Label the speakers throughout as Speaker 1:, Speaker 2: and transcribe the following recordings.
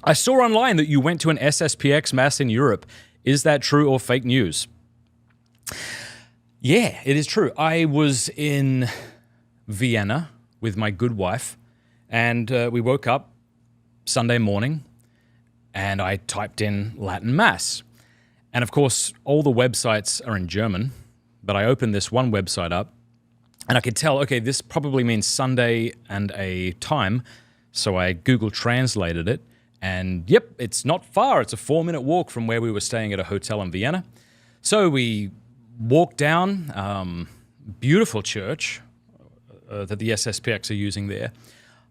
Speaker 1: I saw online that you went to an SSPX Mass in Europe. Is that true or fake news? Yeah, it is true. I was in Vienna with my good wife, and we woke up Sunday morning, and I typed in Latin Mass. And of course, all the websites are in German, but I opened this one website up, and I could tell, okay, this probably means Sunday and a time, so I Google translated it, and yep, it's not far. It's a 4-minute walk from where we were staying at a hotel in Vienna. So we walked down, beautiful church that the SSPX are using there.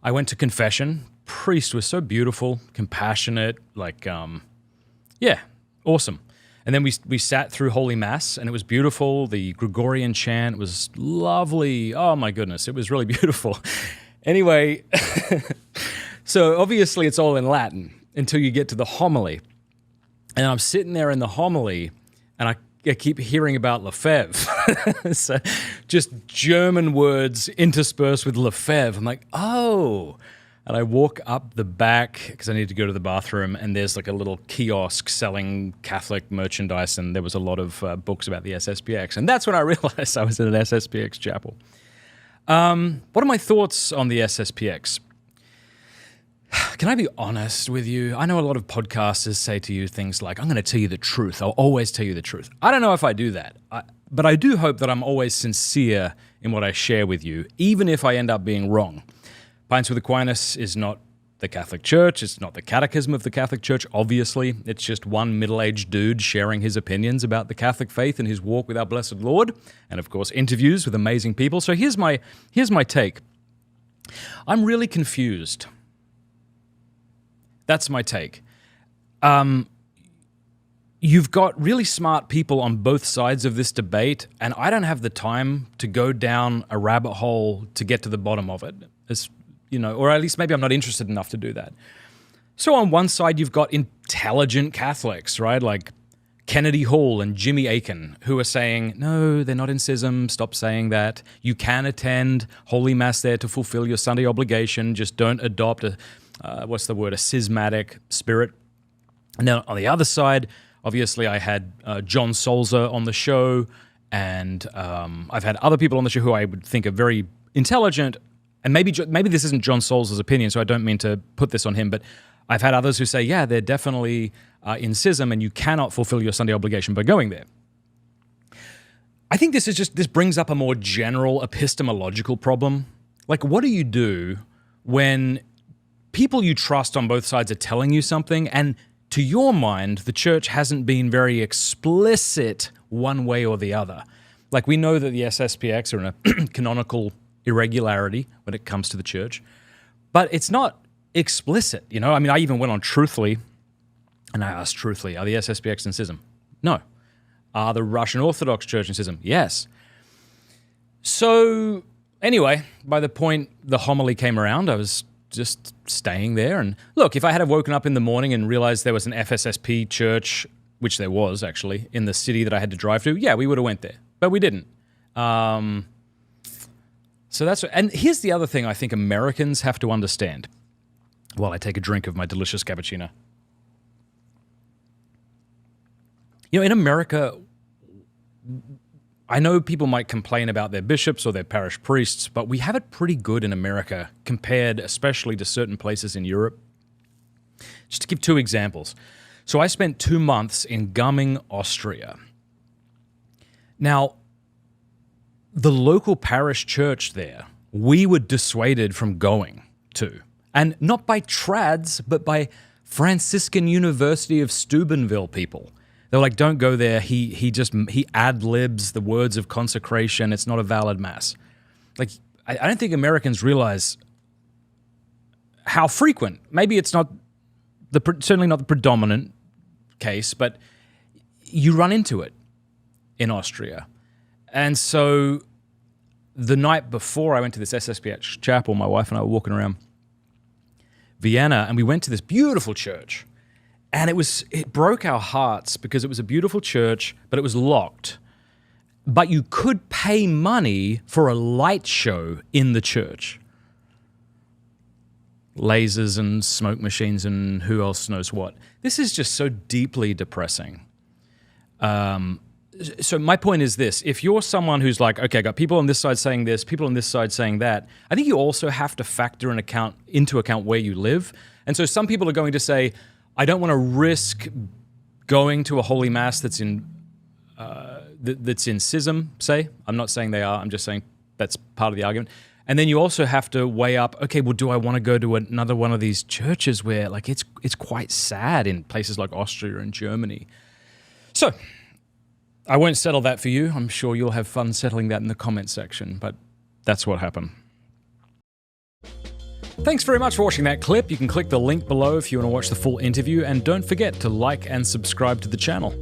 Speaker 1: I went to confession. Priest was so beautiful, compassionate, like, yeah, awesome. And then we sat through Holy Mass, and it was beautiful. The Gregorian chant was lovely. Oh my goodness, it was really beautiful. Anyway, so obviously it's all in Latin until you get to the homily. And I'm sitting there in the homily, and I keep hearing about Lefebvre. So just German words interspersed with Lefebvre. I'm like, oh. And I walk up the back because I need to go to the bathroom, and there's like a little kiosk selling Catholic merchandise, and there was a lot of books about the SSPX. And that's when I realized I was in an SSPX chapel. What are my thoughts on the SSPX? Can I be honest with you? I know a lot of podcasters say to you things like, I'm going to tell you the truth. I'll always tell you the truth. I don't know if I do that, but I do hope that I'm always sincere in what I share with you, even if I end up being wrong. Pints with Aquinas is not the Catholic Church. It's not the Catechism of the Catholic Church, obviously. It's just one middle-aged dude sharing his opinions about the Catholic faith and his walk with our blessed Lord, and of course interviews with amazing people. So here's my take. I'm really confused. That's my take. You've got really smart people on both sides of this debate, and I don't have the time to go down a rabbit hole to get to the bottom of it. It's, you know, or at least maybe I'm not interested enough to do that. So on one side, you've got intelligent Catholics, right? Like Kennedy Hall and Jimmy Akin, who are saying, no, they're not in schism, stop saying that. You can attend Holy Mass there to fulfill your Sunday obligation, just don't adopt a schismatic spirit. And then on the other side, obviously I had John Solza on the show, and I've had other people on the show who I would think are very intelligent. And maybe this isn't John Solza's opinion, so I don't mean to put this on him, but I've had others who say, yeah, they're definitely in schism, and you cannot fulfill your Sunday obligation by going there. I think this brings up a more general epistemological problem. Like, what do you do when people you trust on both sides are telling you something, and to your mind, the church hasn't been very explicit one way or the other? Like, we know that the SSPX are in a canonical irregularity when it comes to the church, but it's not explicit, you know? I mean, I even went on Truthfully, and I asked Truthfully, are the SSPX in schism? No. Are the Russian Orthodox Church in schism? Yes. So, anyway, by the point the homily came around, I was just staying there. And look, if I had woken up in the morning and realized there was an FSSP church, which there was actually, in the city that I had to drive to, yeah, we would have went there. But we didn't. So that's, and here's the other thing I think Americans have to understand while I take a drink of my delicious cappuccino. You know, in America, I know people might complain about their bishops or their parish priests, but we have it pretty good in America compared especially to certain places in Europe. Just to give 2 examples. So I spent 2 months in Gumming, Austria. Now, the local parish church there, we were dissuaded from going to. And not by trads, but by Franciscan University of Steubenville people. They were like, don't go there. He ad-libs the words of consecration. It's not a valid mass. Like, I don't think Americans realize how frequent. Maybe it's not certainly not the predominant case, but you run into it in Austria. And so the night before I went to this SSPX chapel, my wife and I were walking around Vienna, and we went to this beautiful church. And it broke our hearts because it was a beautiful church, but it was locked. But you could pay money for a light show in the church. lasers and smoke machines and who else knows what. This is just so deeply depressing. So my point is this. If you're someone who's like, okay, I got people on this side saying this, people on this side saying that, I think you also have to factor into account where you live. And so some people are going to say, I don't want to risk going to a holy mass that's in schism, say. I'm not saying they are. I'm just saying that's part of the argument. And then you also have to weigh up, okay, well, do I want to go to another one of these churches where like it's quite sad in places like Austria and Germany? So I won't settle that for you. I'm sure you'll have fun settling that in the comment section, but that's what happened. Thanks very much for watching that clip. You can click the link below if you want to watch the full interview, and don't forget to like and subscribe to the channel.